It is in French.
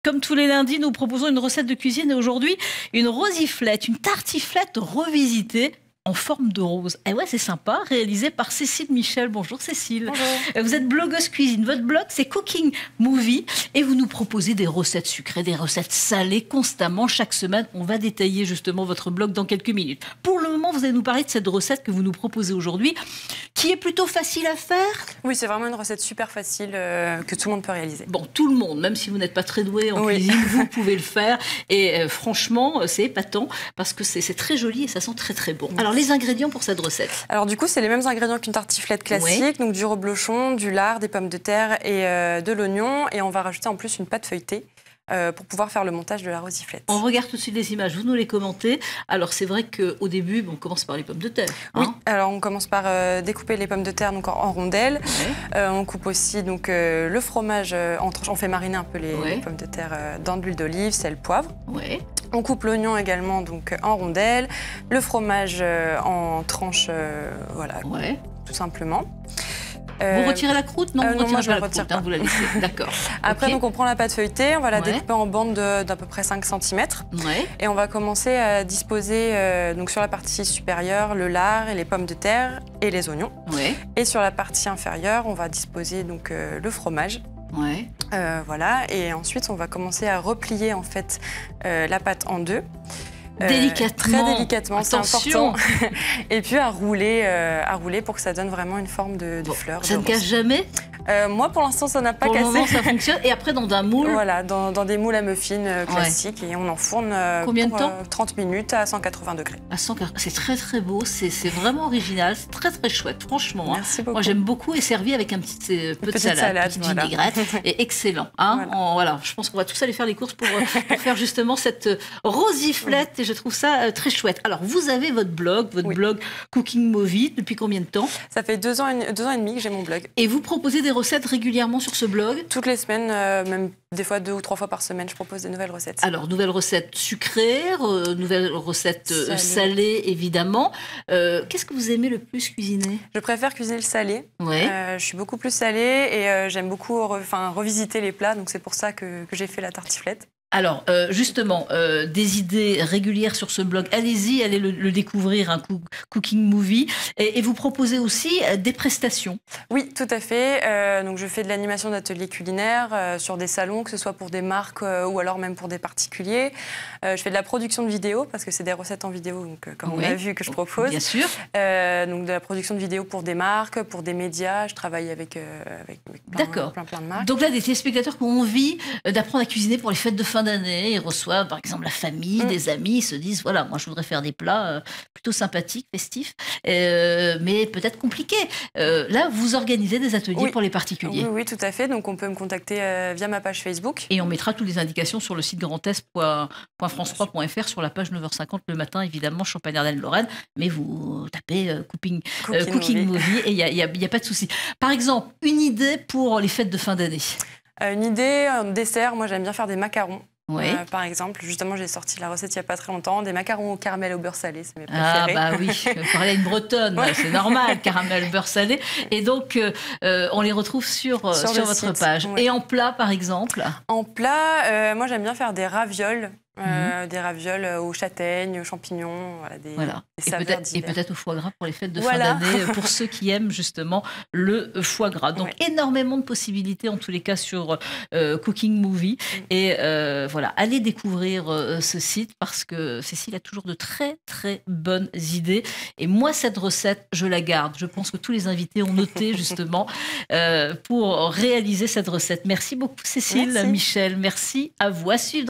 Comme tous les lundis, nous proposons une recette de cuisine et aujourd'hui, une rosiflette, une tartiflette revisitée en forme de rose. Et ouais, c'est sympa, réalisée par Cécile Michel. Bonjour Cécile. Bonjour. Vous êtes blogueuse cuisine. Votre blog, c'est Cooking Movie et vous nous proposez des recettes sucrées, des recettes salées constamment chaque semaine. On va détailler justement votre blog dans quelques minutes. Pour le moment, vous allez nous parler de cette recette que vous nous proposez aujourd'hui, qui est plutôt facile à faire. Oui, c'est vraiment une recette super facile que tout le monde peut réaliser. Bon, tout le monde, même si vous n'êtes pas très doué en cuisine, vous pouvez le faire. Et franchement, c'est épatant parce que c'est très joli et ça sent très très bon. Alors, les ingrédients pour cette recette? Alors du coup, c'est les mêmes ingrédients qu'une tartiflette classique, donc du reblochon, du lard, des pommes de terre et de l'oignon. Et on va rajouter en plus une pâte feuilletée pour pouvoir faire le montage de la rosiflette. On regarde tout de suite les images, vous nous les commentez. Alors c'est vrai qu'au début, on commence par les pommes de terre. Oui, alors on commence par découper les pommes de terre donc en rondelles. On coupe aussi donc, le fromage en tranches. On fait mariner un peu les pommes de terre dans de l'huile d'olive, sel, poivre. On coupe l'oignon également donc, en rondelles, le fromage en tranches, voilà, tout simplement. Vous retirez la croûte? Non, non, moi je ne la retire pas. Vous la laissez. D'accord. Après, donc, on prend la pâte feuilletée, on va la découper en bandes d'à peu près 5 cm. Et on va commencer à disposer donc, sur la partie supérieure le lard et les pommes de terre et les oignons. Et sur la partie inférieure, on va disposer donc, le fromage. Voilà, et ensuite on va commencer à replier en fait la pâte en deux. Délicatement. Très délicatement, c'est important. Et puis à rouler pour que ça donne vraiment une forme de fleur. Ça ne casse jamais? Moi, pour l'instant, ça n'a pas cassé. Pour le moment, ça fonctionne. Et après, dans un moule? Voilà, dans des moules à muffins classiques. Et on enfourne combien de temps? 30 minutes à 180 degrés. C'est très, très beau. C'est vraiment original. C'est très, très chouette, franchement. Merci beaucoup. Moi, j'aime beaucoup et servi avec un petit peu de salade, une petite vinaigrette. Et excellent. Voilà. Je pense qu'on va tous aller faire les courses pour faire justement cette rosiflette. Et je trouve ça très chouette. Alors, vous avez votre blog Cooking Movie. Depuis combien de temps? Ça fait 2 ans et demi que j'ai mon blog. Et vous proposez des recettes régulièrement sur ce blog? Toutes les semaines, même des fois 2 ou 3 fois par semaine, je propose des nouvelles recettes. Alors, nouvelles recettes sucrées, nouvelles recettes salées, évidemment. Qu'est-ce que vous aimez le plus cuisiner? Je préfère cuisiner le salé. Je suis beaucoup plus salée et j'aime beaucoup revisiter les plats. Donc c'est pour ça que j'ai fait la tartiflette. Alors, justement, des idées régulières sur ce blog. Allez-y, allez le découvrir, un Cooking Movie. Et vous proposez aussi des prestations. Oui, tout à fait. Donc, je fais de l'animation d'ateliers culinaires sur des salons, que ce soit pour des marques ou alors même pour des particuliers. Je fais de la production de vidéos, parce que c'est des recettes en vidéo, donc, comme on a vu, que je propose. Bien sûr. Donc, de la production de vidéos pour des marques, pour des médias. Je travaille avec plein de marques. Donc là, des téléspectateurs qui ont envie d'apprendre à cuisiner pour les fêtes de fin d'année, ils reçoivent par exemple la famille, des amis, ils se disent voilà, moi je voudrais faire des plats plutôt sympathiques, festifs, mais peut-être compliqués. Là, vous organisez des ateliers pour les particuliers. Oui, tout à fait. Donc on peut me contacter via ma page Facebook. Et on mettra toutes les indications sur le site grandest.france3.fr sur la page 9h50 le matin, évidemment, Champagne-Ardenne-Lorraine. Mais vous tapez Cooking Movie et il n'y a pas de souci. Par exemple, une idée pour les fêtes de fin d'année? Une idée, un dessert, moi j'aime bien faire des macarons. Par exemple, justement, j'ai sorti la recette il n'y a pas très longtemps, des macarons au caramel au beurre salé, c'est mes préférés. Ah bah oui, vous parlez à une bretonne, c'est normal, caramel, beurre salé. Et donc, on les retrouve sur votre page. Et en plat, par exemple? En plat, moi j'aime bien faire des ravioles. Des ravioles aux châtaignes, aux champignons, des saveurs diverses. Et peut-être au foie gras pour les fêtes de fin d'année, pour ceux qui aiment justement le foie gras. Donc énormément de possibilités en tous les cas sur Cooking Movie. Et voilà, allez découvrir ce site parce que Cécile a toujours de très très bonnes idées. Et moi, cette recette, je la garde. Je pense que tous les invités ont noté justement pour réaliser cette recette. Merci beaucoup Cécile, Michel. Merci à vous. À suivre.